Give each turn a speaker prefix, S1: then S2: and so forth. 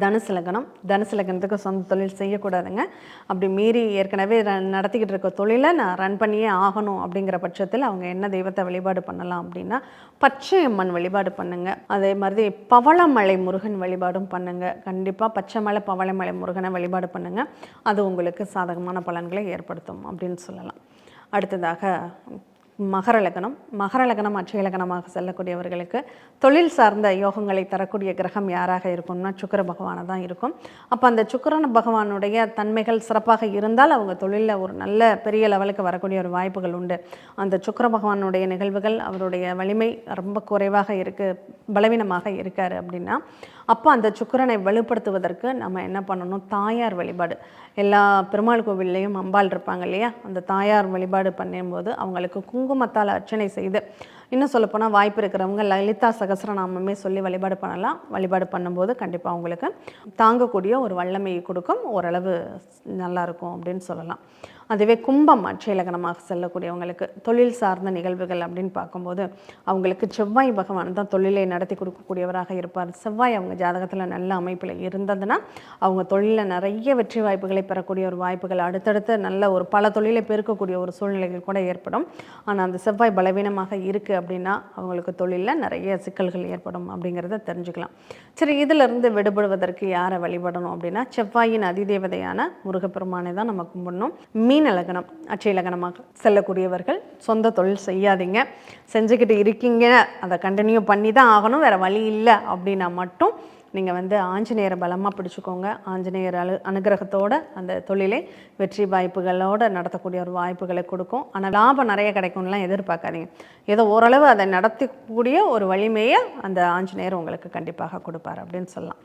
S1: தனுசு லக்னம். தனுசு லக்னத்துக்கு சொந்த தொழில் செய்யக்கூடாதுங்க. அப்படி மீறி ஏற்கனவே நடத்திக்கிட்டு இருக்க தொழிலை நான் ரன் பண்ணியே ஆகணும் அப்படிங்கிற பட்சத்தில் அவங்க என்ன தெய்வத்தை வழிபாடு பண்ணலாம் அப்படின்னா, பச்சை அம்மன் வழிபாடு பண்ணுங்க. அதே மாதிரி பவளமலை முருகன் வழிபாடும் பண்ணுங்க. கண்டிப்பாக பச்சைமலை பவளமலை முருகனை வழிபாடு பண்ணுங்க. அது உங்களுக்கு சாதகமான பலன்களை ஏற்படுத்தும் அப்படின்னு சொல்லலாம். அடுத்ததாக மகர லக்னம். மகர லக்னம் அட்சய லக்னமாக செல்லக்கூடியவர்களுக்கு தொழில் சார்ந்த யோகங்களை தரக்கூடிய கிரகம் யாராக இருக்கும்னா சுக்கிர பகவானை தான் இருக்கும். அப்போ அந்த சுக்கிரன் பகவானுடைய தன்மைகள் சிறப்பாக இருந்தால் அவங்க தொழிலில் ஒரு நல்ல பெரிய லெவலுக்கு வரக்கூடிய ஒரு வாய்ப்புகள் உண்டு. அந்த சுக்கிர பகவானுடைய நிகழ்வுகள் அவருடைய வலிமை ரொம்ப குறைவாக இருக்குது, பலவீனமாக இருக்கார் அப்படின்னா, அப்போ அந்த சுக்கிரனை வலுப்படுத்துவதற்கு நம்ம என்ன பண்ணணும், தாயார் வழிபாடு. எல்லா பெருமாள் கோவில்லையும் அம்பாள் இருப்பாங்க இல்லையா, அந்த தாயார் வழிபாடு பண்ணும்போது அவங்களுக்கு குங்குமத்தால் அர்ச்சனை செய்து, இன்னும் சொல்லப்போனால் வாய்ப்பு இருக்கிறவங்க லலிதா சகஸ்ரநாமமே சொல்லி வழிபாடு பண்ணலாம். வழிபாடு பண்ணும்போது கண்டிப்பாக அவங்களுக்கு தாங்கக்கூடிய ஒரு வல்லமையை கொடுக்கும், ஓரளவு நல்லாயிருக்கும் அப்படின்னு சொல்லலாம். அதுவே கும்பம் அட்சய லக்னமாக செல்லக்கூடியவங்களுக்கு தொழில் சார்ந்த நிகழ்வுகள் அப்படின்னு பார்க்கும்போது அவங்களுக்கு செவ்வாய் பகவான் தான் தொழிலை நடத்தி கொடுக்கக்கூடியவராக இருப்பார். செவ்வாய் அவங்க ஜாதகத்தில் நல்ல அமைப்பில் இருந்ததுன்னா அவங்க தொழிலில் நிறைய வெற்றி வாய்ப்புகளை பெறக்கூடிய ஒரு வாய்ப்புகள், அடுத்தடுத்து நல்ல ஒரு பல தொழிலை பெருக்கக்கூடிய ஒரு சூழ்நிலைகள் கூட ஏற்படும். ஆனால் அந்த செவ்வாய் பலவீனமாக இருக்குது அப்படின்னா அவங்களுக்கு தொழிலில் நிறைய சிக்கல்கள் ஏற்படும் அப்படிங்கிறத தெரிஞ்சுக்கலாம். சரி, இதிலிருந்து விடுபடுவதற்கு யாரை வழிபடணும் அப்படின்னா, செவ்வாயின் அதிதேவதையான முருகப்பெருமானை தான் நம்ம கும்பிடணும். மீன லக்னம் அட்சய லக்னமாக செல்லக்கூடியவர்கள் சொந்த தொழில் செய்யாதீங்க. செஞ்சுக்கிட்டு இருக்கீங்க, அதை கண்டினியூ பண்ணி தான் ஆகணும், வேறு வழி இல்லை அப்படின்னா மட்டும் நீங்கள் ஆஞ்சநேயரை பலமாக பிடிச்சிக்கோங்க. ஆஞ்சநேயர் அனுகிரகத்தோடு அந்த தொழிலை வெற்றி வாய்ப்புகளோடு நடத்தக்கூடிய ஒரு வாய்ப்புகளை கொடுக்கும். ஆனால் லாபம் நிறைய கிடைக்கும்லாம் எதிர்பார்க்காதீங்க. ஏதோ ஓரளவு அதை நடத்தக்கூடிய ஒரு வலிமையை அந்த ஆஞ்சநேயர் உங்களுக்கு கண்டிப்பாக கொடுப்பார் அப்படின்னு சொல்லலாம்.